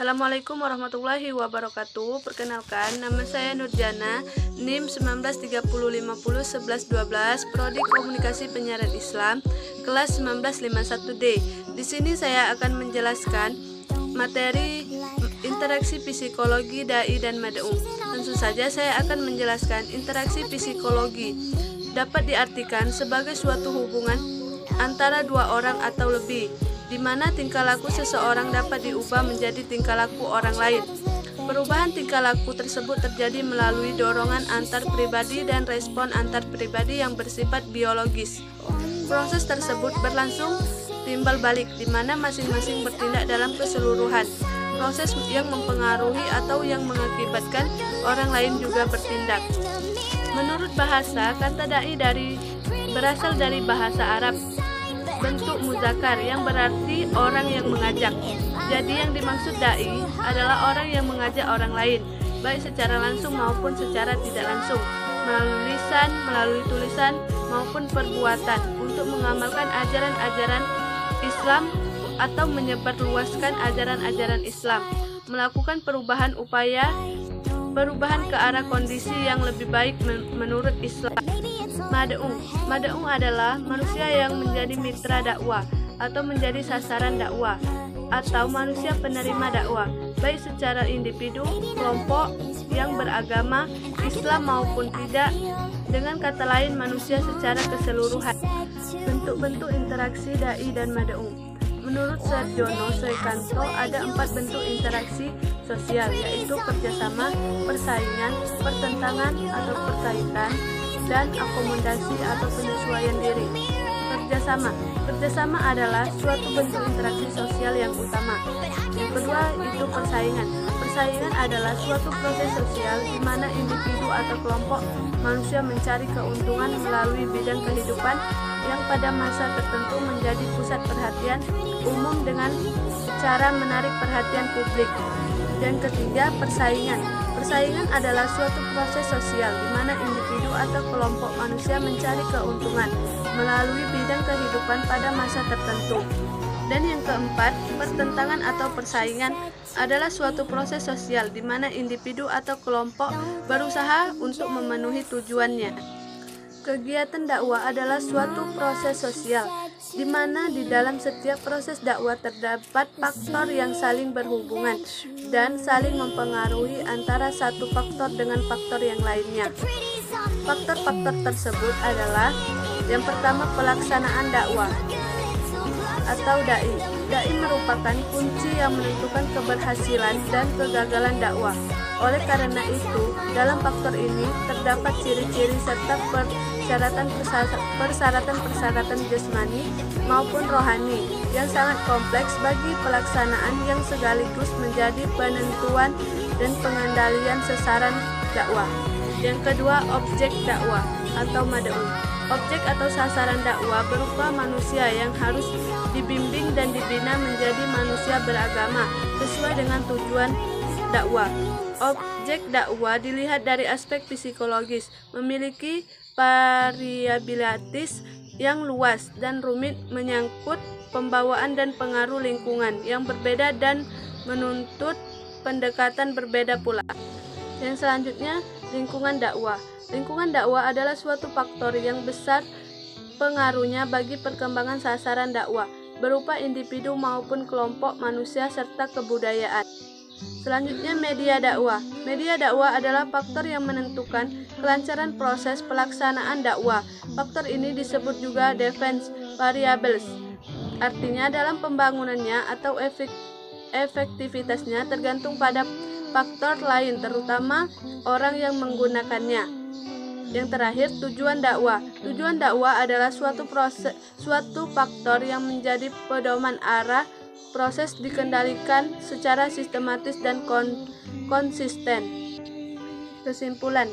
Assalamualaikum warahmatullahi wabarakatuh. Perkenalkan, nama saya Nurjana, NIM 1930501112, Prodi Komunikasi Penyiaran Islam, kelas 1951D. Di sini saya akan menjelaskan materi interaksi psikologi dai dan mad'u. Tentu saja saya akan menjelaskan interaksi psikologi dapat diartikan sebagai suatu hubungan antara dua orang atau lebih, di mana tingkah laku seseorang dapat diubah menjadi tingkah laku orang lain. Perubahan tingkah laku tersebut terjadi melalui dorongan antar pribadi dan respon antar pribadi yang bersifat biologis. Proses tersebut berlangsung timbal balik, di mana masing-masing bertindak dalam keseluruhan. Proses yang mempengaruhi atau yang mengakibatkan orang lain juga bertindak. Menurut bahasa, kata dai berasal dari bahasa Arab bentuk muzakkar yang berarti orang yang mengajak. Jadi yang dimaksud dai adalah orang yang mengajak orang lain, baik secara langsung maupun secara tidak langsung, melalui lisan, melalui tulisan, maupun perbuatan, untuk mengamalkan ajaran-ajaran Islam atau menyebarluaskan ajaran-ajaran Islam, melakukan perubahan ke arah kondisi yang lebih baik menurut Islam. Mad'u adalah manusia yang menjadi mitra dakwah atau menjadi sasaran dakwah, atau manusia penerima dakwah, baik secara individu, kelompok yang beragama Islam maupun tidak. Dengan kata lain, manusia secara keseluruhan. Bentuk-bentuk interaksi dai dan mad'u. Menurut Sarjono Soekanto, ada 4 bentuk interaksi sosial, yaitu kerjasama, persaingan, pertentangan atau perkaitan, dan akomodasi atau penyesuaian diri. Kerjasama adalah suatu bentuk interaksi sosial yang utama. Yang kedua itu persaingan. Persaingan adalah suatu proses sosial di mana individu atau kelompok manusia mencari keuntungan melalui bidang kehidupan yang pada masa tertentu menjadi pusat perhatian umum dengan cara menarik perhatian publik. Yang ketiga, persaingan. Persaingan adalah suatu proses sosial di mana individu atau kelompok manusia mencari keuntungan melalui bidang kehidupan pada masa tertentu. Dan yang keempat, pertentangan atau persaingan adalah suatu proses sosial di mana individu atau kelompok berusaha untuk memenuhi tujuannya. Kegiatan dakwah adalah suatu proses sosial di mana di dalam setiap proses dakwah terdapat faktor yang saling berhubungan dan saling mempengaruhi antara satu faktor dengan faktor yang lainnya. Faktor-faktor tersebut adalah: yang pertama, pelaksanaan dakwah atau dai. Dai merupakan kunci yang menentukan keberhasilan dan kegagalan dakwah. Oleh karena itu, dalam faktor ini terdapat ciri-ciri serta persyaratan jasmani maupun rohani yang sangat kompleks bagi pelaksanaan yang sekaligus menjadi penentuan dan pengendalian sasaran dakwah. Yang kedua, objek dakwah atau mad'u. Objek atau sasaran dakwah berupa manusia yang harus dibimbing dan dibina menjadi manusia beragama sesuai dengan tujuan dakwah. Objek dakwah dilihat dari aspek psikologis, memiliki variabilitas yang luas dan rumit, menyangkut pembawaan dan pengaruh lingkungan yang berbeda dan menuntut pendekatan berbeda pula. Yang selanjutnya, lingkungan dakwah. Lingkungan dakwah adalah suatu faktor yang besar pengaruhnya bagi perkembangan sasaran dakwah, berupa individu maupun kelompok manusia serta kebudayaan. Selanjutnya, media dakwah. Media dakwah adalah faktor yang menentukan kelancaran proses pelaksanaan dakwah. Faktor ini disebut juga defense variables. Artinya dalam pembangunannya atau efektivitasnya tergantung pada faktor lain, terutama orang yang menggunakannya. Yang terakhir, tujuan dakwah. Tujuan dakwah adalah suatu faktor yang menjadi pedoman arah proses dikendalikan secara sistematis dan konsisten. Kesimpulan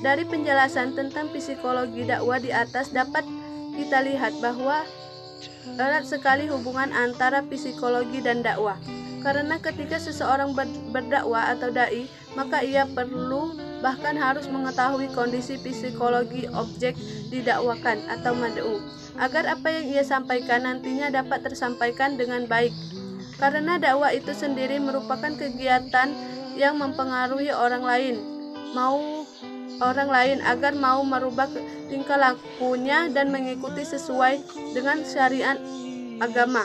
dari penjelasan tentang psikologi dakwah di atas dapat kita lihat bahwa erat sekali hubungan antara psikologi dan dakwah. Karena ketika seseorang berdakwah atau dai, maka ia perlu bahkan harus mengetahui kondisi psikologi objek didakwakan atau mad'u, agar apa yang ia sampaikan nantinya dapat tersampaikan dengan baik. karena dakwah itu sendiri merupakan kegiatan yang mempengaruhi orang lain agar mau merubah tingkah lakunya dan mengikuti sesuai dengan syariat agama.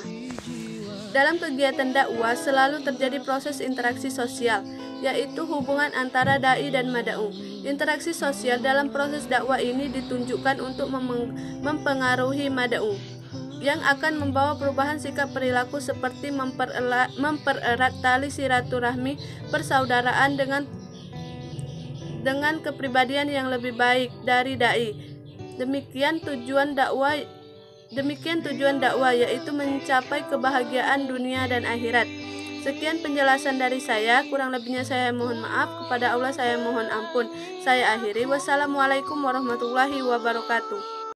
Dalam kegiatan dakwah selalu terjadi proses interaksi sosial, yaitu hubungan antara dai dan mad'u. Interaksi sosial dalam proses dakwah ini ditunjukkan untuk mempengaruhi mad'u, yang akan membawa perubahan sikap perilaku seperti mempererat tali silaturahmi persaudaraan dengan kepribadian yang lebih baik dari dai. Demikian tujuan dakwah yaitu mencapai kebahagiaan dunia dan akhirat. Sekian penjelasan dari saya, kurang lebihnya saya mohon maaf, kepada Allah saya mohon ampun. Saya akhiri, wassalamualaikum warahmatullahi wabarakatuh.